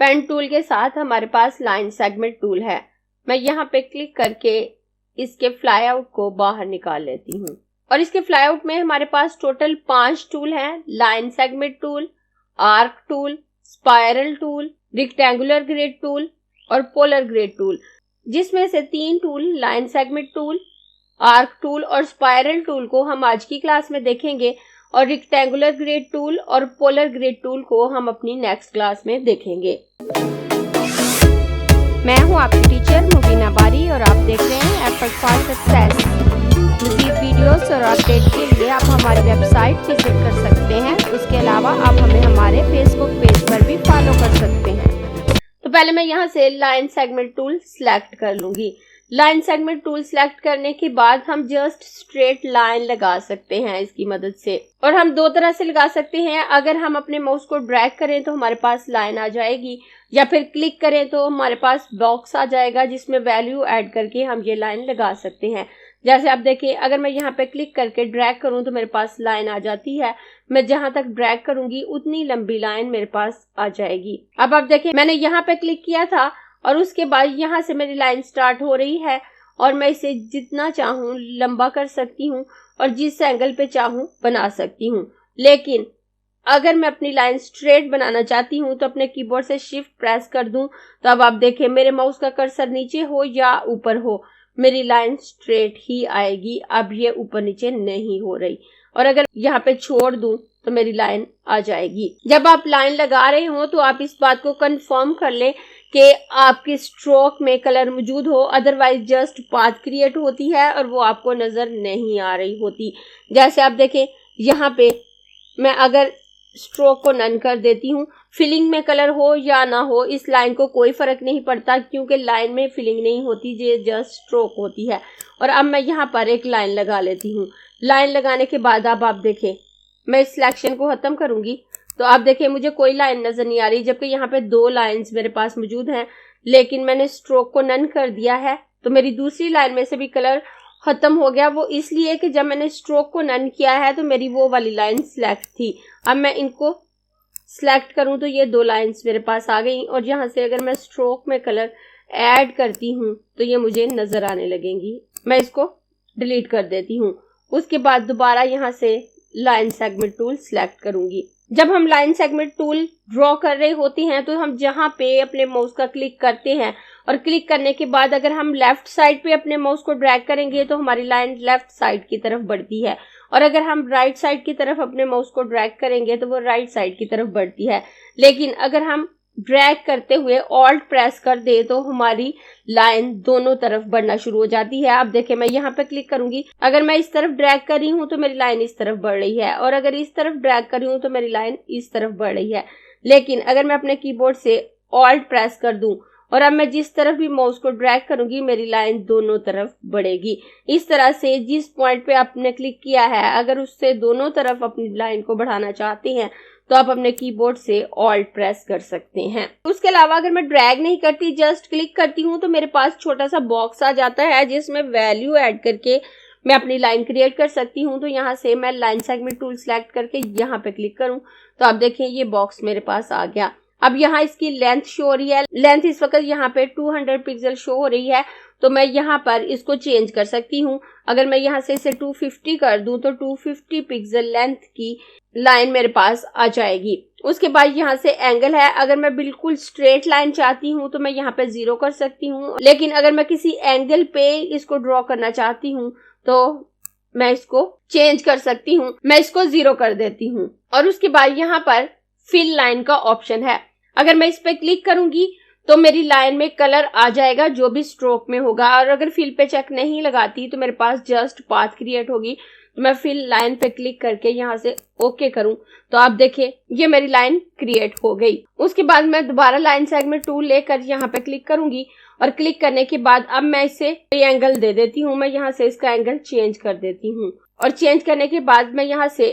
Pen tool के साथ हमारे पास लाइन सेगमेंट टूल है। मैं यहाँ पे क्लिक करके इसके फ्लाई आउट को बाहर निकाल लेती हूँ। और इसके फ्लाई आउट में हमारे पास टोटल 5 टूल हैं। Line segment tool, arc tool, spiral tool, rectangular grid tool और पोलर ग्रिड टूल, जिसमें से 3 tool line segment tool, arc tool और स्पाइरल टूल को हम आज की क्लास में देखेंगे और रेक्टेंगुलर ग्रिड टूल और पोलर ग्रिड टूल को हम अपनी नेक्स्ट क्लास में देखेंगे। मैं हूं आपकी टीचर मुबीना बारी और आप देख रहे हैं एफर्ट फॉर सक्सेस। मज़ीद वीडियोस और अपडेट के लिए आप हमारी वेबसाइट विजिट कर सकते हैं। उसके अलावा आप हमें हमारे फेसबुक पेज पर भी फॉलो कर सकते हैं। तो पहले मैं यहाँ से लाइन सेगमेंट टूल सिलेक्ट कर लूंगी। लाइन सेगमेंट टूल सिलेक्ट करने के बाद हम जस्ट स्ट्रेट लाइन लगा सकते हैं इसकी मदद से। और हम 2 तरह से लगा सकते हैं। अगर हम अपने माउस को ड्रैग करें तो हमारे पास लाइन आ जाएगी, या फिर क्लिक करें तो हमारे पास बॉक्स आ जाएगा जिसमें वैल्यू ऐड करके हम ये लाइन लगा सकते हैं। जैसे आप देखिए, अगर मैं यहाँ पे क्लिक करके ड्रैग करूं तो मेरे पास लाइन आ जाती है। मैं जहां तक ड्रैग करूंगी उतनी लंबी लाइन मेरे पास आ जाएगी। अब आप देखिए, मैंने यहाँ पे क्लिक किया था और उसके बाद यहाँ से मेरी लाइन स्टार्ट हो रही है और मैं इसे जितना चाहूँ लंबा कर सकती हूँ और जिस एंगल पे चाहूँ बना सकती हूँ। लेकिन अगर मैं अपनी लाइन स्ट्रेट बनाना चाहती हूँ तो अपने कीबोर्ड से शिफ्ट प्रेस कर दूं तो अब आप देखें, मेरे माउस का कर्सर नीचे हो या ऊपर हो, मेरी लाइन स्ट्रेट ही आएगी। अब ये ऊपर नीचे नहीं हो रही। और अगर यहाँ पे छोड़ दूं तो मेरी लाइन आ जाएगी। जब आप लाइन लगा रहे हो तो आप इस बात को कंफर्म कर लें कि आपके स्ट्रोक में कलर मौजूद हो, अदरवाइज जस्ट पाथ क्रिएट होती है और वो आपको नजर नहीं आ रही होती। जैसे आप देखें, यहाँ पे मैं अगर स्ट्रोक को नन कर देती हूँ, फिलिंग में कलर हो या ना हो इस लाइन को कोई फर्क नहीं पड़ता, क्योंकि लाइन में फिलिंग नहीं होती, ये जस्ट स्ट्रोक होती है। और अब मैं यहाँ पर एक लाइन लगा लेती हूँ। लाइन लगाने के बाद अब आप देखें, मैं इस सिलेक्शन को खत्म करूंगी तो आप देखें मुझे कोई लाइन नजर नहीं आ रही, जबकि यहाँ पे 2 लाइंस मेरे पास मौजूद हैं। लेकिन मैंने स्ट्रोक को नन कर दिया है तो मेरी दूसरी लाइन में से भी कलर खत्म हो गया। वो इसलिए कि जब मैंने स्ट्रोक को नन किया है तो मेरी वो वाली लाइन सिलेक्ट थी। अब मैं इनको सिलेक्ट करूं तो ये 2 लाइंस मेरे पास आ गई और यहाँ से अगर मैं स्ट्रोक में कलर ऐड करती हूँ तो ये मुझे नजर आने लगेंगी। मैं इसको डिलीट कर देती हूँ। उसके बाद दोबारा यहाँ से लाइन सेगमेंट टूल सिलेक्ट करूंगी। जब हम लाइन सेगमेंट टूल ड्रॉ कर रहे होते हैं तो हम जहां पे अपने माउस का क्लिक करते हैं और क्लिक करने के बाद अगर हम लेफ्ट साइड पे अपने माउस को ड्रैग करेंगे तो हमारी लाइन लेफ्ट साइड की तरफ बढ़ती है, और अगर हम राइट साइड की तरफ अपने माउस को ड्रैग करेंगे तो वो राइट साइड की तरफ बढ़ती है। लेकिन अगर हम ड्रैग करते हुए ऑल्ट प्रेस कर दे तो हमारी लाइन दोनों तरफ बढ़ना शुरू हो जाती है। आप देखें, मैं यहाँ पे क्लिक करूंगी, अगर मैं इस तरफ ड्रैग कर रही हूँ तो मेरी लाइन इस तरफ बढ़ रही है, और अगर इस तरफ ड्रैग कर रही हूँ तो मेरी लाइन इस तरफ बढ़ रही है। लेकिन अगर मैं अपने कीबोर्ड से ऑल्ट प्रेस कर दूं और अब मैं जिस तरफ भी माउस को ड्रैग करूंगी मेरी लाइन दोनों तरफ बढ़ेगी। इस तरह से जिस पॉइंट पे आपने क्लिक किया है, अगर उससे दोनों तरफ अपनी लाइन को बढ़ाना चाहते हैं तो आप अपने कीबोर्ड से ऑल्ट प्रेस कर सकते हैं। उसके अलावा अगर मैं ड्रैग नहीं करती, जस्ट क्लिक करती हूँ तो मेरे पास छोटा सा बॉक्स आ जाता है जिसमें वैल्यू ऐड करके मैं अपनी लाइन क्रिएट कर सकती हूँ। तो यहाँ से मैं लाइन सेगमेंट टूल सिलेक्ट करके यहाँ पे क्लिक करूँ तो आप देखें ये बॉक्स मेरे पास आ गया। अब यहाँ इसकी लेंथ शो हो रही है। लेंथ इस वक्त यहाँ पे 200 पिक्सल शो हो रही है, तो मैं यहाँ पर इसको चेंज कर सकती हूँ। अगर मैं यहाँ से इसे 250 कर दूं तो 250 पिक्सल लेंथ की लाइन मेरे पास आ जाएगी। उसके बाद यहाँ से एंगल है, अगर मैं बिल्कुल स्ट्रेट लाइन चाहती हूँ तो मैं यहाँ पे 0 कर सकती हूँ। लेकिन अगर मैं किसी एंगल पे इसको ड्रॉ करना चाहती हूँ तो मैं इसको चेंज कर सकती हूँ। मैं इसको 0 कर देती हूँ। और उसके बाद यहाँ पर फिल लाइन का ऑप्शन है, अगर मैं इस पे क्लिक करूंगी तो मेरी लाइन में कलर आ जाएगा जो भी स्ट्रोक में होगा। और अगर फिल पे चेक नहीं लगाती तो मेरे पास जस्ट पाथ क्रिएट होगी। तो मैं फिल लाइन पे क्लिक करके यहाँ से ओके करूं तो आप देखें ये मेरी लाइन क्रिएट हो गई। उसके बाद मैं दोबारा लाइन सेगमेंट टूल लेकर यहाँ पे क्लिक करूंगी और क्लिक करने के बाद अब मैं इसे एंगल दे देती हूँ। मैं यहाँ से इसका एंगल चेंज कर देती हूँ और चेंज करने के बाद मैं यहाँ से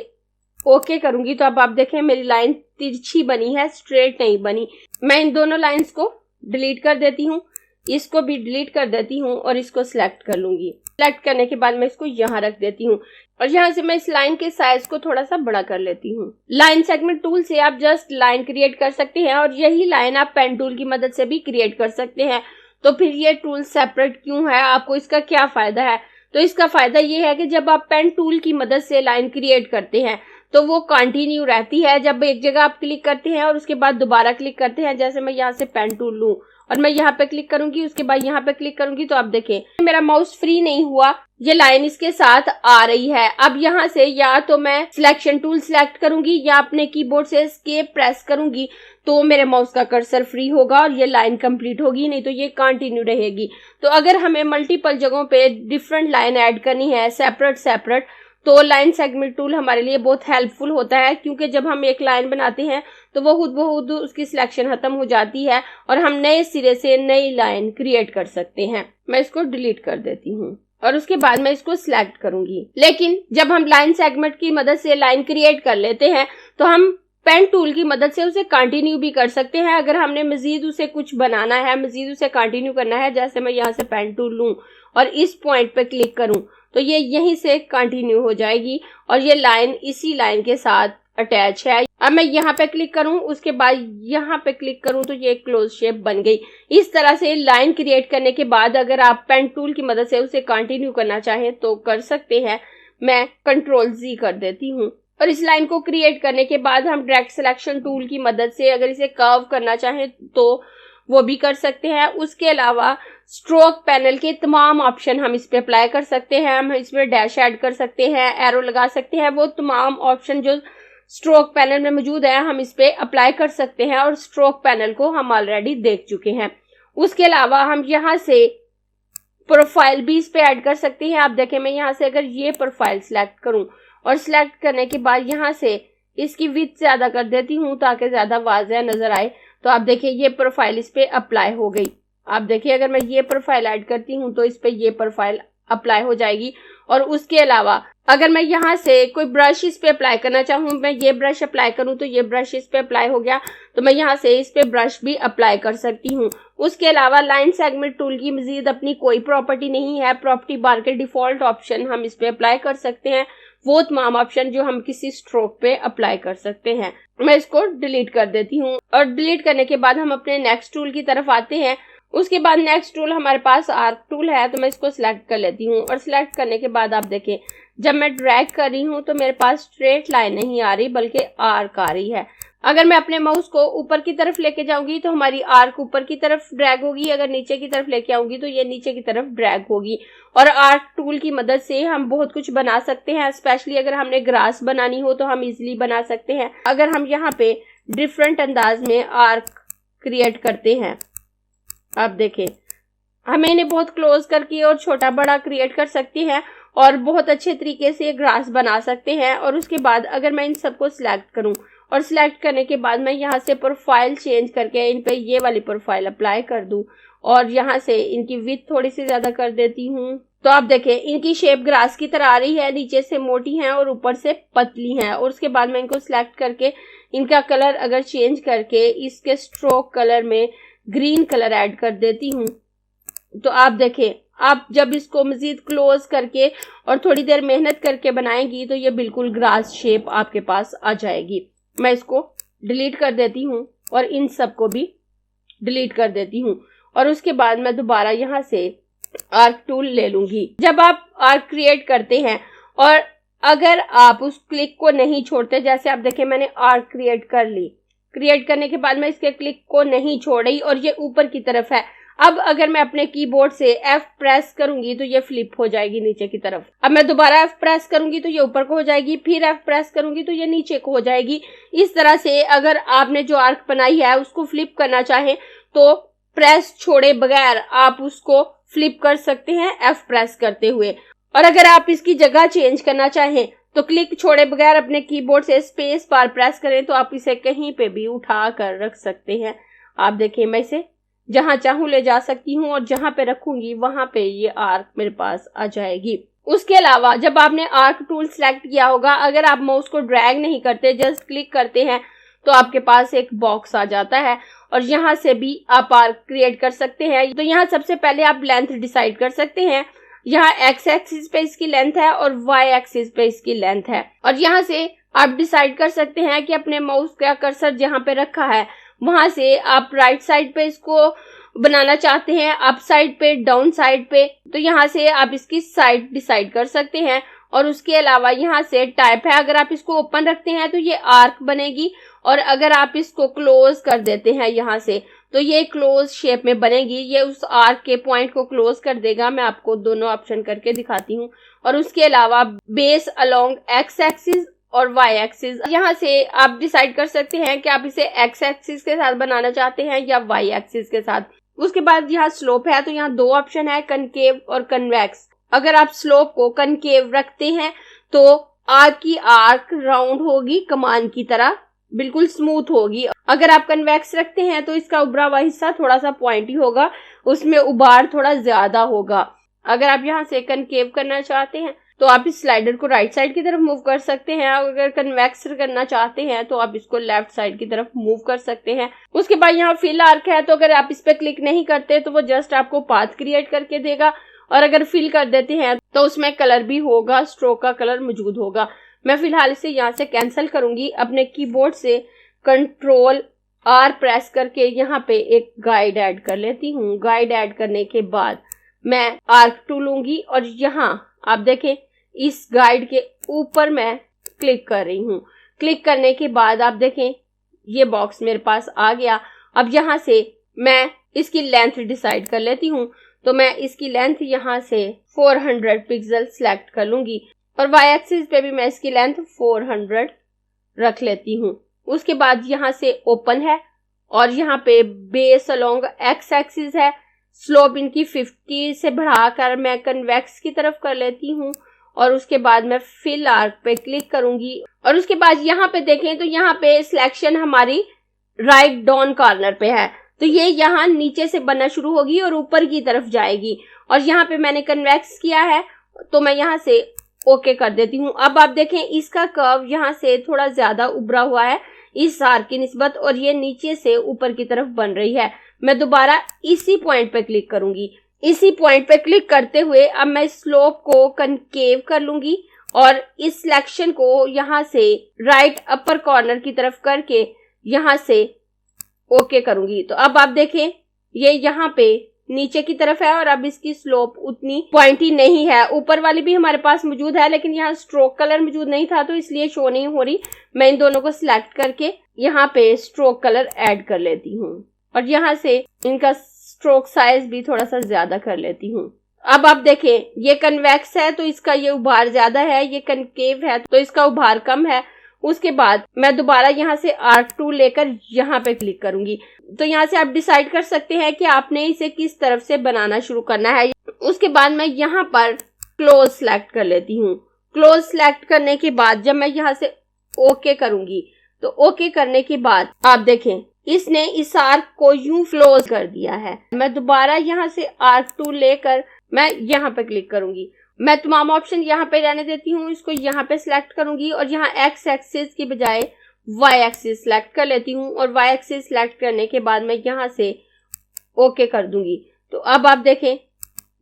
ओके करूंगी तो अब आप देखें मेरी लाइन तिरछी बनी है, स्ट्रेट नहीं बनी। मैं इन दोनों लाइंस को डिलीट कर देती हूँ। इसको भी डिलीट कर देती हूँ और इसको सिलेक्ट कर लूंगी। सिलेक्ट करने के बाद मैं इसको यहाँ रख देती हूँ और यहाँ से मैं इस लाइन के साइज को थोड़ा सा बड़ा कर लेती हूँ। लाइन सेगमेंट टूल से आप जस्ट लाइन क्रिएट कर सकते हैं और यही लाइन आप पेन टूल की मदद से भी क्रिएट कर सकते हैं। तो फिर ये टूल सेपरेट क्यों है, आपको इसका क्या फायदा है? तो इसका फायदा ये है कि जब आप पेन टूल की मदद से लाइन क्रिएट करते हैं तो वो कंटिन्यू रहती है। जब एक जगह आप क्लिक करते हैं और उसके बाद दोबारा क्लिक करते हैं, जैसे मैं यहाँ से पेन टूल लूं और मैं यहाँ पे क्लिक करूंगी, उसके बाद यहाँ पे क्लिक करूंगी, तो आप देखें मेरा माउस फ्री नहीं हुआ, ये लाइन इसके साथ आ रही है। अब यहाँ से या तो मैं सिलेक्शन टूल सिलेक्ट करूंगी या अपने कीबोर्ड से एस्केप प्रेस करूंगी तो मेरे माउस का कर्सर फ्री होगा और ये लाइन कंप्लीट होगी, नहीं तो ये कंटिन्यू रहेगी। तो अगर हमें मल्टीपल जगहों पे डिफरेंट लाइन ऐड करनी है सेपरेट तो लाइन सेगमेंट टूल हमारे लिए बहुत हेल्पफुल होता है, क्योंकि जब हम एक लाइन बनाते हैं तो वो खुद ब खुद उसकी सिलेक्शन खत्म हो जाती है और हम नए सिरे से नई लाइन क्रिएट कर सकते हैं। मैं इसको डिलीट कर देती हूँ और उसके बाद मैं इसको सिलेक्ट करूंगी। लेकिन जब हम लाइन सेगमेंट की मदद से लाइन क्रिएट कर लेते हैं तो हम पेन टूल की मदद से उसे कंटिन्यू भी कर सकते हैं। अगर हमने मजीद उसे कुछ बनाना है, मजीद उसे कंटिन्यू करना है, जैसे मैं यहाँ से पेन टूल लूं और इस पॉइंट पे क्लिक करूं तो ये यहीं से कंटिन्यू हो जाएगी और ये लाइन इसी लाइन के साथ अटैच है। अब मैं यहाँ पे क्लिक करूं, उसके बाद यहाँ पे क्लिक करूं तो ये क्लोज शेप बन गई। इस तरह से लाइन क्रिएट करने के बाद अगर आप पेन टूल की मदद से उसे कंटिन्यू करना चाहें तो कर सकते हैं। मैं Ctrl+Z कर देती हूँ और इस लाइन को क्रिएट करने के बाद हम डायरेक्ट सिलेक्शन टूल की मदद से अगर इसे कर्व करना चाहें तो वो भी कर सकते हैं। उसके अलावा स्ट्रोक पैनल के तमाम ऑप्शन हम इस पे अप्लाई कर सकते हैं। हम इसमें डैश ऐड कर सकते हैं, एरो लगा सकते हैं, वो तमाम ऑप्शन जो स्ट्रोक पैनल में मौजूद है हम इस पे अप्लाई कर सकते हैं और स्ट्रोक पैनल को हम ऑलरेडी देख चुके हैं। उसके अलावा हम यहाँ से प्रोफाइल भी इस पे ऐड कर सकते हैं। आप देखें मैं यहाँ से अगर ये प्रोफाइल सिलेक्ट करूं और सिलेक्ट करने के बाद यहाँ से इसकी विड्थ ज्यादा कर देती हूँ ताकि ज्यादा वाज़ेह नजर आए, तो आप देखिए ये प्रोफाइल इस पे अप्लाई हो गई। आप देखिए अगर मैं ये प्रोफाइल ऐड करती हूँ तो इस पे ये प्रोफाइल अप्लाई हो जाएगी। और उसके अलावा अगर मैं यहाँ से कोई ब्रश इस पे अप्लाई करना चाहूँ, मैं ये ब्रश अप्लाई करूँ तो ये ब्रश इस पे अप्लाई हो गया, तो मैं यहाँ से इस पे ब्रश भी अप्लाई कर सकती हूँ। उसके अलावा लाइन सेगमेंट टूल की मजीद अपनी कोई प्रॉपर्टी नहीं है। प्रॉपर्टी बार के डिफॉल्ट ऑप्शन हम इस पे अप्लाई कर सकते हैं, वो तमाम ऑप्शन जो हम किसी स्ट्रोक पे अप्लाई कर सकते हैं। मैं इसको डिलीट कर देती हूँ और डिलीट करने के बाद हम अपने नेक्स्ट टूल की तरफ आते हैं। उसके बाद नेक्स्ट टूल हमारे पास आर्क टूल है, तो मैं इसको सिलेक्ट कर लेती हूँ और सिलेक्ट करने के बाद आप देखें जब मैं ड्रैग कर रही हूँ तो मेरे पास स्ट्रेट लाइन नहीं आ रही बल्कि आर्क आ रही है। अगर मैं अपने माउस को ऊपर की तरफ लेके जाऊंगी तो हमारी आर्क ऊपर की तरफ ड्रैग होगी, अगर नीचे की तरफ लेके आऊंगी तो ये नीचे की तरफ ड्रैग होगी। और आर्क टूल की मदद से हम बहुत कुछ बना सकते हैं, स्पेशली अगर हमने ग्रास बनानी हो तो हम इजीली बना सकते हैं। अगर हम यहाँ पे डिफरेंट अंदाज में आर्क क्रिएट करते हैं, आप देखें हमें इन्हें बहुत क्लोज करके और छोटा बड़ा क्रिएट कर सकते हैं और बहुत अच्छे तरीके से ग्रास बना सकते हैं। और उसके बाद अगर मैं इन सबको सिलेक्ट करूं और सिलेक्ट करने के बाद मैं यहाँ से प्रोफाइल चेंज करके इन पे ये वाली प्रोफाइल अप्लाई कर दूं और यहाँ से इनकी विड्थ थोड़ी सी ज्यादा कर देती हूँ, तो आप देखें इनकी शेप ग्रास की तरह आ रही है, नीचे से मोटी है और ऊपर से पतली है। और उसके बाद मैं इनको सिलेक्ट करके इनका कलर अगर चेंज करके इसके स्ट्रोक कलर में ग्रीन कलर ऐड कर देती हूँ, तो आप देखें आप जब इसको मजीद क्लोज करके और थोड़ी देर मेहनत करके बनाएंगी तो ये बिल्कुल ग्रास शेप आपके पास आ जाएगी। मैं इसको डिलीट कर देती हूँ और इन सबको भी डिलीट कर देती हूँ और उसके बाद मैं दोबारा यहाँ से आर्क टूल ले लूंगी। जब आप आर्क क्रिएट करते हैं और अगर आप उस क्लिक को नहीं छोड़ते, जैसे आप देखें मैंने आर्क क्रिएट कर ली, क्रिएट करने के बाद मैं इसके क्लिक को नहीं छोड़ रही और ये ऊपर की तरफ है। अब अगर मैं अपने कीबोर्ड से F प्रेस करूंगी तो ये फ्लिप हो जाएगी नीचे की तरफ। अब मैं दोबारा F प्रेस करूंगी तो ये ऊपर को हो जाएगी, फिर F प्रेस करूंगी तो ये नीचे को हो जाएगी। इस तरह से अगर आपने जो आर्क बनाई है उसको फ्लिप करना चाहें तो प्रेस छोड़े बगैर आप उसको फ्लिप कर सकते हैं F प्रेस करते हुए। और अगर आप इसकी जगह चेंज करना चाहें तो क्लिक छोड़े बगैर अपने कीबोर्ड से स्पेस बार प्रेस करें तो आप इसे कहीं पे भी उठा कर रख सकते हैं। आप देखें मैं इसे जहां चाहूं ले जा सकती हूं और जहां पे रखूंगी वहां पे ये आर्क मेरे पास आ जाएगी। उसके अलावा जब आपने आर्क टूल सेलेक्ट किया होगा, अगर आप माउस को ड्रैग नहीं करते जस्ट क्लिक करते हैं तो आपके पास एक बॉक्स आ जाता है और यहाँ से भी आप आर्क क्रिएट कर सकते हैं। तो यहाँ सबसे पहले आप लेंथ डिसाइड कर सकते हैं। यहाँ एक्स एक्सिस पे इसकी लेंथ है और वाई एक्सिस पे इसकी लेंथ है, और यहाँ से आप डिसाइड कर सकते हैं कि अपने माउस का कर्सर जहाँ पे रखा है वहां से आप राइट साइड पे इसको बनाना चाहते हैं, अप साइड पे, डाउन साइड पे, तो यहाँ से आप इसकी साइड डिसाइड कर सकते हैं। और उसके अलावा यहाँ से टाइप है, अगर आप इसको ओपन रखते हैं तो ये आर्क बनेगी, और अगर आप इसको क्लोज कर देते हैं यहाँ से तो ये क्लोज शेप में बनेगी। ये उस आर्क के पॉइंट को क्लोज कर देगा। मैं आपको दोनों ऑप्शन करके दिखाती हूँ। और उसके अलावा बेस अलोंग एक्स एक्सिस और वाई एक्सिस, यहाँ से आप डिसाइड कर सकते हैं कि आप इसे एक्स एक्सिस के साथ बनाना चाहते हैं या वाई एक्सिस के साथ। उसके बाद यहाँ स्लोप है, तो यहाँ 2 ऑप्शन है, कनकेव और कन्वेक्स। अगर आप स्लोप को कनकेव रखते हैं तो आपकी आर्क राउंड होगी, कमान की तरह बिल्कुल स्मूथ होगी। अगर आप कन्वेक्स रखते हैं तो इसका उभरा हुआ हिस्सा थोड़ा सा पॉइंटी होगा, उसमें उभार थोड़ा ज्यादा होगा। अगर आप यहाँ से कनकेव करना चाहते हैं तो आप इस स्लाइडर को राइट साइड की तरफ मूव कर सकते हैं। अगर कन्वेक्स करना चाहते हैं तो आप इसको लेफ्ट साइड की तरफ मूव कर सकते हैं। उसके बाद यहाँ फिल आर्क है, तो अगर आप इस पे क्लिक नहीं करते तो वो जस्ट आपको पाथ क्रिएट करके देगा, और अगर फिल कर देते हैं तो उसमें कलर भी होगा, स्ट्रोक का कलर मौजूद होगा। मैं फिलहाल इसे यहाँ से कैंसिल करूंगी। अपने कीबोर्ड से कंट्रोल आर प्रेस करके यहाँ पे एक गाइड ऐड कर लेती हूँ। गाइड ऐड करने के बाद मैं आर्क टूल लूंगी और यहाँ आप देखें इस गाइड के ऊपर मैं क्लिक कर रही हूँ। क्लिक करने के बाद आप देखें ये बॉक्स मेरे पास आ गया। अब यहाँ से मैं इसकी लेंथ डिसाइड कर लेती हूँ, तो मैं इसकी लेंथ यहाँ से 400 पिक्सल सिलेक्ट कर लूंगी, और वाई एक्सिस पे भी मैं इसकी लेंथ 400 रख लेती हूँ। उसके बाद यहाँ से ओपन है, और यहाँ पे बेस अलोंग एक्स एक्सिस है। स्लोप इनकी 50 से बढ़ाकर मैं कन्वेक्स की तरफ कर लेती हूँ, और उसके बाद मैं फिल आर्क पे क्लिक करूंगी। और उसके बाद यहाँ पे देखें तो यहाँ पे सिलेक्शन हमारी राइट डाउन कॉर्नर पे है, तो ये यहाँ नीचे से बनना शुरू होगी और ऊपर की तरफ जाएगी। और यहाँ पे मैंने कन्वेक्स किया है तो मैं यहाँ से ओके कर देती हूँ। अब आप देखें इसका कर्व यहाँ से थोड़ा ज्यादा उभरा हुआ है इस आर्क की निस्बत, और ये नीचे से ऊपर की तरफ बन रही है। मैं दोबारा इसी पॉइंट पे क्लिक करूंगी। इसी पॉइंट पे क्लिक करते हुए अब मैं स्लोप को कनकेव कर लूंगी, और इस सिलेक्शन को यहाँ से राइट अपर कॉर्नर की तरफ करके यहाँ से ओके करूंगी। तो अब आप देखें ये यहाँ पे नीचे की तरफ है, और अब इसकी स्लोप उतनी पॉइंटी नहीं है। ऊपर वाली भी हमारे पास मौजूद है, लेकिन यहाँ स्ट्रोक कलर मौजूद नहीं था तो इसलिए शो नहीं हो रही। मैं इन दोनों को सिलेक्ट करके यहाँ पे स्ट्रोक कलर ऐड कर लेती हूँ, और यहाँ से इनका स्ट्रोक साइज भी थोड़ा सा ज्यादा कर लेती हूँ। अब आप देखें ये कन्वेक्स है तो इसका ये उभार ज्यादा है, ये कनकेव है तो इसका उभार कम है। उसके बाद मैं दोबारा यहाँ से आर्क टूल लेकर यहाँ पे क्लिक करूंगी। तो यहाँ से आप डिसाइड कर सकते हैं कि आपने इसे किस तरफ से बनाना शुरू करना है। उसके बाद मैं यहाँ पर क्लोज सेलेक्ट कर लेती हूँ। क्लोज सेलेक्ट करने के बाद जब मैं यहाँ से ओके करूंगी तो ओके करने के बाद आप देखें इसने इस आर्क को यूं क्लोज कर दिया है। मैं दोबारा यहाँ से आर्क टूल लेकर मैं यहाँ पे क्लिक करूंगी। मैं तमाम ऑप्शन यहाँ पे रहने देती हूँ, इसको यहाँ पे सिलेक्ट करूंगी और यहाँ एक्स एक्सिस की बजाय वाई एक्सिस सिलेक्ट कर लेती हूँ, और वाई एक्सिस सिलेक्ट करने के बाद मैं यहाँ से ओके कर दूंगी। तो अब आप देखें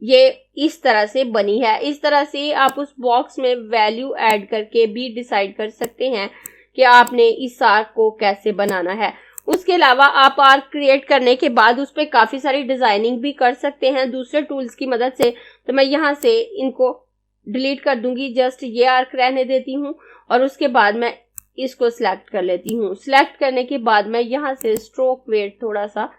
ये इस तरह से बनी है। इस तरह से आप उस बॉक्स में वैल्यू ऐड करके भी डिसाइड कर सकते हैं कि आपने इस आर्क को कैसे बनाना है। उसके अलावा आप आर्क क्रिएट करने के बाद उस पर काफी सारी डिजाइनिंग भी कर सकते हैं दूसरे टूल्स की मदद से। तो मैं यहाँ से इनको डिलीट कर दूंगी, जस्ट ये आर्क रहने देती हूँ, और उसके बाद मैं इसको सिलेक्ट कर लेती हूँ। सिलेक्ट करने के बाद मैं यहाँ से स्ट्रोक वेट थोड़ा सा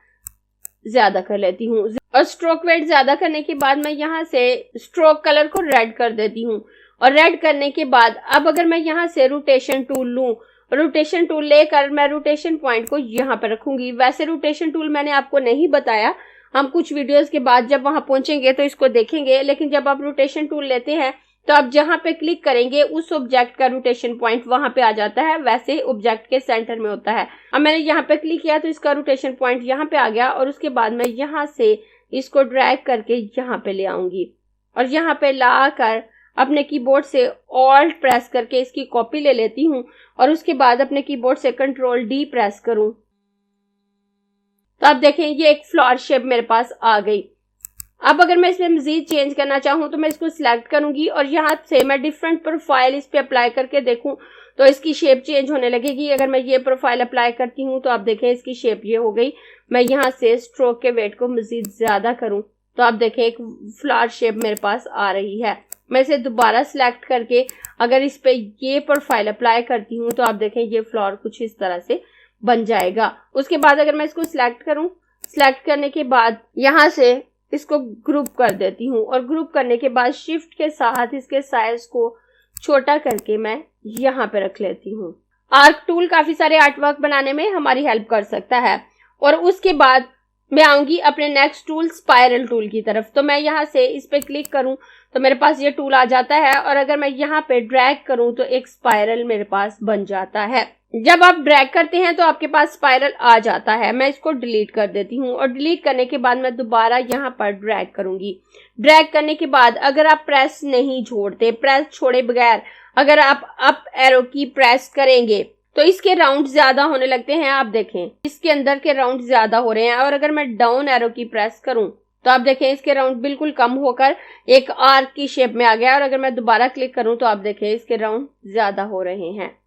ज्यादा कर लेती हूँ, और स्ट्रोक वेट ज्यादा करने के बाद मैं यहाँ से स्ट्रोक कलर को रेड कर देती हूँ। और रेड करने के बाद अब अगर मैं यहाँ से रोटेशन टूल लूं, रोटेशन टूल लेकर मैं रोटेशन पॉइंट को यहाँ पे रखूंगी। वैसे रोटेशन टूल मैंने आपको नहीं बताया, हम कुछ वीडियोस के बाद जब वहां पहुंचेंगे तो इसको देखेंगे। लेकिन जब आप रोटेशन टूल लेते हैं तो आप जहां पे क्लिक करेंगे उस ऑब्जेक्ट का रोटेशन पॉइंट वहां पे आ जाता है, वैसे ऑब्जेक्ट के सेंटर में होता है। अब मैंने यहाँ पे क्लिक किया तो इसका रोटेशन पॉइंट यहाँ पे आ गया, और उसके बाद मैं यहाँ से इसको ड्रैग करके यहाँ पे ले आऊंगी, और यहाँ पे ला कर अपने कीबोर्ड से ऑल्ट प्रेस करके इसकी कॉपी ले लेती हूँ और उसके बाद अपने कीबोर्ड से कंट्रोल डी प्रेस करूं तो आप देखें ये एक फ्लावर शेप मेरे पास आ गई। अब अगर मैं इसमें मजीद चेंज करना चाहूँ तो मैं इसको सिलेक्ट करूंगी और यहाँ से मैं डिफरेंट प्रोफाइल इस पे अप्लाई करके देखूं तो इसकी शेप चेंज होने लगेगी। अगर मैं ये प्रोफाइल अप्लाई करती हूँ तो आप देखें इसकी शेप ये हो गई। मैं यहाँ से स्ट्रोक के वेट को मजीद ज्यादा करूं तो आप देखें एक फ्लावर शेप मेरे पास आ रही है। मैं इसे दोबारा सिलेक्ट करके अगर इस पे ये प्रोफाइल अप्लाई करती हूँ तो आप देखें ये फ्लावर कुछ इस तरह से बन जाएगा। उसके बाद अगर मैं इसको सिलेक्ट करूं, सिलेक्ट करने के बाद यहाँ से इसको ग्रुप कर देती हूँ और ग्रुप करने के बाद शिफ्ट के साथ इसके साइज को छोटा करके मैं यहाँ पे रख लेती हूँ। आर्क टूल काफी सारे आर्टवर्क बनाने में हमारी हेल्प कर सकता है। और उसके बाद मैं आऊंगी अपने नेक्स्ट टूल स्पाइरल टूल की तरफ। तो मैं यहाँ से इस पे क्लिक करूं तो मेरे पास ये टूल आ जाता है और अगर मैं यहाँ पे ड्रैग करूं तो एक स्पाइरल मेरे पास बन जाता है। जब आप ड्रैग करते हैं तो आपके पास स्पाइरल आ जाता है। मैं इसको डिलीट कर देती हूँ और डिलीट करने के बाद मैं दोबारा यहाँ पर ड्रैग करूंगी। ड्रैग करने के बाद अगर आप प्रेस नहीं छोड़ते, प्रेस छोड़े बगैर अगर आप अप एरो की प्रेस करेंगे तो इसके राउंड ज्यादा होने लगते हैं। आप देखें इसके अंदर के राउंड ज्यादा हो रहे हैं और अगर मैं डाउन एरो की प्रेस करूं तो आप देखें इसके राउंड बिल्कुल कम होकर एक आर्क की शेप में आ गया और अगर मैं दोबारा क्लिक करूं तो आप देखें इसके राउंड ज्यादा हो रहे हैं।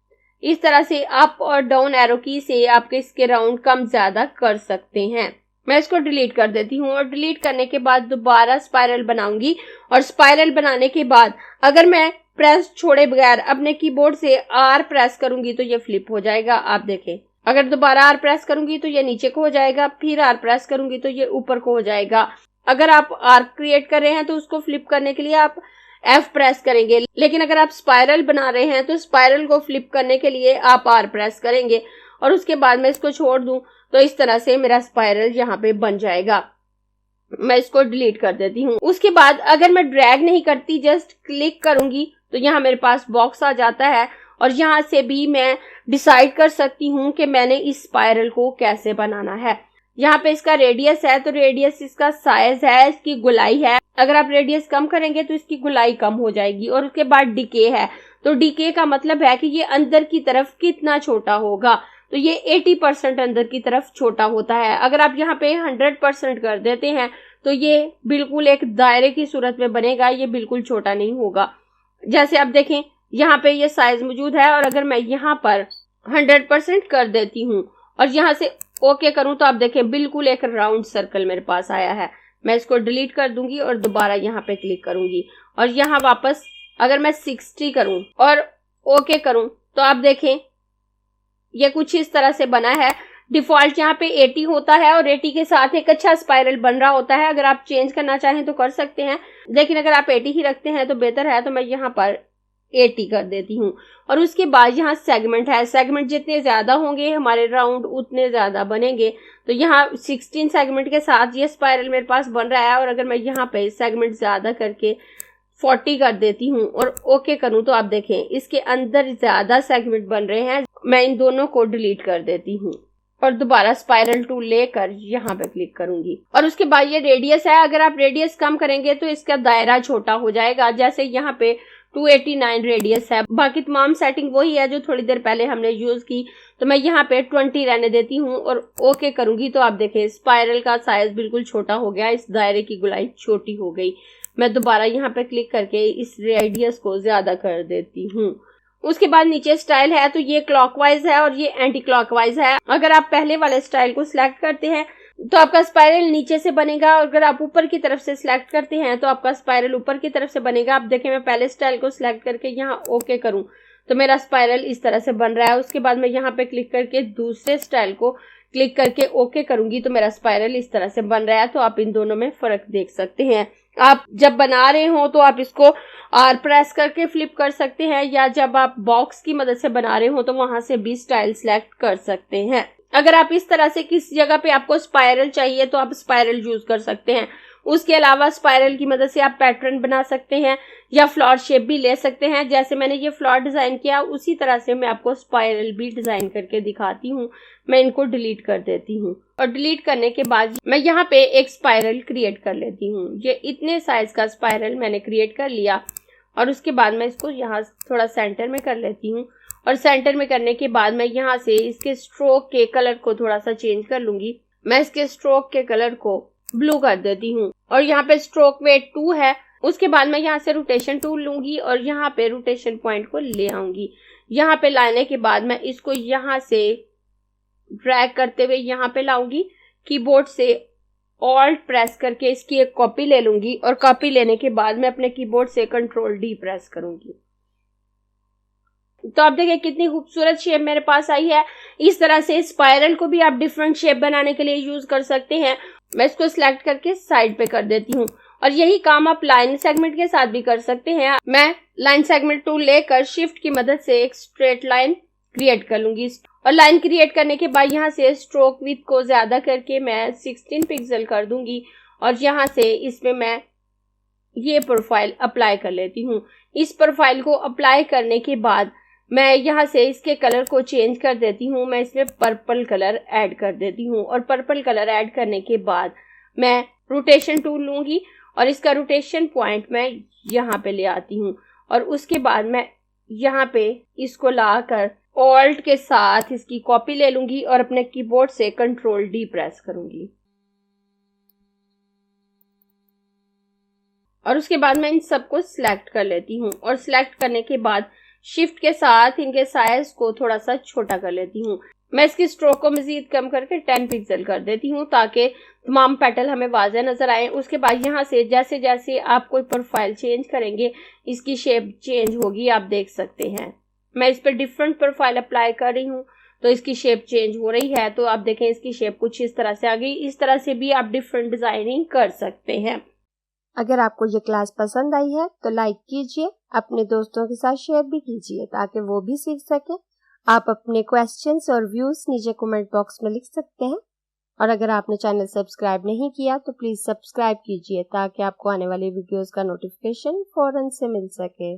इस तरह से अप और डाउन एरो की से आपके इसके राउंड कम ज्यादा कर सकते हैं। मैं इसको डिलीट कर देती हूँ और डिलीट करने के बाद दोबारा स्पाइरल बनाऊंगी और स्पाइरल बनाने के बाद अगर मैं प्रेस छोड़े बगैर अपने कीबोर्ड से आर प्रेस करूंगी तो ये फ्लिप हो जाएगा। आप देखें अगर दोबारा आर प्रेस करूंगी तो ये नीचे को हो जाएगा, फिर आर प्रेस करूंगी तो ये ऊपर को हो जाएगा। अगर आप आर क्रिएट कर रहे हैं तो उसको फ्लिप करने के लिए आप एफ प्रेस करेंगे, लेकिन अगर आप स्पाइरल बना रहे हैं तो स्पाइरल को फ्लिप करने के लिए आप आर प्रेस करेंगे और उसके बाद मैं इसको छोड़ दूं तो इस तरह से मेरा स्पाइरल यहाँ पे बन जाएगा। मैं इसको डिलीट कर देती हूँ। उसके बाद अगर मैं ड्रैग नहीं करती, जस्ट क्लिक करूंगी तो यहाँ मेरे पास बॉक्स आ जाता है और यहाँ से भी मैं डिसाइड कर सकती हूँ कि मैंने इस स्पाइरल को कैसे बनाना है। यहाँ पे इसका रेडियस है तो रेडियस इसका साइज है, इसकी गुलाई है। अगर आप रेडियस कम करेंगे तो इसकी गुलाई कम हो जाएगी। और उसके बाद डिके है तो डिके का मतलब है कि ये अंदर की तरफ कितना छोटा होगा। तो ये 80% अंदर की तरफ छोटा होता है। अगर आप यहाँ पे 100% कर देते हैं तो ये बिल्कुल एक दायरे की सूरत में बनेगा, ये बिल्कुल छोटा नहीं होगा। जैसे आप देखें यहाँ पे ये साइज मौजूद है और अगर मैं यहाँ पर 100% कर देती हूँ और यहाँ से ओके करूँ तो आप देखें बिल्कुल एक राउंड सर्कल मेरे पास आया है। मैं इसको डिलीट कर दूंगी और दोबारा यहाँ पे क्लिक करूंगी और यहाँ वापस अगर मैं 60 करूं और ओके करूं तो आप देखें ये कुछ इस तरह से बना है। डिफॉल्ट यहाँ पे 80 होता है और 80 के साथ एक अच्छा स्पाइरल बन रहा होता है। अगर आप चेंज करना चाहें तो कर सकते हैं, लेकिन अगर आप 80 ही रखते हैं तो बेहतर है। तो मैं यहाँ पर 80 कर देती हूँ और उसके बाद यहाँ सेगमेंट है। सेगमेंट जितने ज्यादा होंगे हमारे राउंड उतने ज्यादा बनेंगे। तो यहाँ 16 सेगमेंट के साथ ये स्पाइरल मेरे पास बन रहा है और अगर मैं यहाँ पे सेगमेंट ज्यादा करके 40 कर देती हूँ और ओके करूँ तो आप देखें इसके अंदर ज्यादा सेगमेंट बन रहे हैं। मैं इन दोनों को डिलीट कर देती हूँ और दोबारा स्पाइरल टूल लेकर यहाँ पे क्लिक करूंगी और उसके बाद ये रेडियस है। अगर आप रेडियस कम करेंगे तो इसका दायरा छोटा हो जाएगा। जैसे यहाँ पे 289 रेडियस है, बाकी तमाम सेटिंग वही है जो थोड़ी देर पहले हमने यूज की। तो मैं यहाँ पे 20 रहने देती हूँ और ओके करूंगी तो आप देखें स्पाइरल का साइज बिल्कुल छोटा हो गया, इस दायरे की गुलाई छोटी हो गई। मैं दोबारा यहाँ पे क्लिक करके इस रेडियस को ज्यादा कर देती हूँ। उसके बाद नीचे स्टाइल है तो ये क्लॉकवाइज है और ये एंटी क्लॉकवाइज है। अगर आप पहले वाले स्टाइल को सिलेक्ट करते हैं तो आपका स्पाइरल नीचे से बनेगा और अगर आप ऊपर की तरफ से सिलेक्ट करते हैं तो आपका स्पाइरल ऊपर की तरफ से बनेगा। आप देखें मैं पहले स्टाइल को सिलेक्ट करके यहाँ ओके करूं तो मेरा स्पाइरल इस तरह से बन रहा है। उसके बाद मैं यहाँ पे क्लिक करके दूसरे स्टाइल को क्लिक करके ओके करूंगी तो मेरा स्पाइरल इस तरह से बन रहा है। तो आप इन दोनों में फर्क देख सकते हैं। आप जब बना रहे हो तो आप इसको आर प्रेस करके फ्लिप कर सकते हैं या जब आप बॉक्स की मदद से बना रहे हो तो वहां से भी स्टाइल सिलेक्ट कर सकते हैं। अगर आप इस तरह से किस जगह पे आपको स्पाइरल चाहिए तो आप स्पाइरल यूज कर सकते हैं। उसके अलावा स्पाइरल की मदद से आप पैटर्न बना सकते हैं या फ्लावर शेप भी ले सकते हैं। जैसे मैंने ये फ्लावर डिजाइन किया उसी तरह से मैं आपको स्पाइरल भी डिजाइन करके दिखाती हूँ। मैं इनको डिलीट कर देती हूँ और डिलीट करने के बाद मैं यहाँ पे एक स्पाइरल क्रिएट कर लेती हूँ। ये इतने साइज का स्पाइरल मैंने क्रिएट कर लिया और उसके बाद मैं इसको यहाँ थोड़ा सेंटर में कर लेती हूँ। और सेंटर में करने के बाद मैं यहाँ से इसके स्ट्रोक के कलर को थोड़ा सा चेंज कर लूंगी। मैं इसके स्ट्रोक के कलर को ब्लू कर देती हूँ और यहाँ पे स्ट्रोक वेट 2 है। उसके बाद मैं यहाँ से रोटेशन टूल लूंगी और यहाँ पे रोटेशन पॉइंट को ले आऊंगी। यहाँ पे लाने के बाद मैं इसको यहाँ से ड्रैग करते हुए यहाँ पे लाऊंगी। कीबोर्ड से ऑल्ट प्रेस करके इसकी एक कॉपी ले लूंगी और कॉपी लेने के बाद मैं अपने कीबोर्ड से कंट्रोल डी प्रेस करूंगी। तो आप देखिए कितनी खूबसूरत शेप मेरे पास आई है। इस तरह से स्पाइरल को भी आप डिफरेंट शेप बनाने के लिए यूज कर सकते हैं। मैं इसको सिलेक्ट करके साइड पे कर देती हूँ और यही काम आप लाइन सेगमेंट के साथ भी कर सकते हैं। मैं लाइन सेगमेंट टूल लेकर शिफ्ट की मदद से एक स्ट्रेट लाइन क्रिएट कर लूंगी और लाइन क्रिएट करने के बाद यहाँ से स्ट्रोक विड्थ को ज्यादा करके मैं 16 पिक्सल कर दूंगी और यहाँ से इसमें मैं ये प्रोफाइल अप्लाई कर लेती हूँ। इस प्रोफाइल को अप्लाई करने के बाद मैं यहाँ से इसके कलर को चेंज कर देती हूँ। मैं इसमें पर्पल कलर ऐड कर देती हूँ और पर्पल कलर ऐड करने के बाद मैं रोटेशन टूल लूंगी और इसका रोटेशन पॉइंट मैं यहाँ पे ले आती हूँ और उसके बाद मैं यहाँ पे इसको लाकर ऑल्ट के साथ इसकी कॉपी ले लूंगी और अपने कीबोर्ड से कंट्रोल डी प्रेस करूंगी और उसके बाद मैं इन सबको सिलेक्ट कर लेती हूँ और सिलेक्ट करने के बाद शिफ्ट के साथ इनके साइज को थोड़ा सा छोटा कर लेती हूँ। मैं इसकी स्ट्रोक को मजीद कम करके 10 पिक्सल कर देती हूँ ताकि तमाम पेटल हमें वाज़े नजर आए। उसके बाद यहाँ से जैसे जैसे आप कोई प्रोफाइल चेंज करेंगे इसकी शेप चेंज होगी, आप देख सकते हैं। मैं इस पर डिफरेंट प्रोफाइल अप्लाई कर रही हूँ तो इसकी शेप चेंज हो रही है। तो आप देखें इसकी शेप कुछ इस तरह से आ गई। इस तरह से भी आप डिफरेंट डिजाइनिंग कर सकते हैं। अगर आपको ये क्लास पसंद आई है तो लाइक कीजिए, अपने दोस्तों के साथ शेयर भी कीजिए ताकि वो भी सीख सके। आप अपने क्वेश्चंस और व्यूज नीचे कमेंट बॉक्स में लिख सकते हैं और अगर आपने चैनल सब्सक्राइब नहीं किया तो प्लीज सब्सक्राइब कीजिए ताकि आपको आने वाली वीडियोस का नोटिफिकेशन फौरन से मिल सके।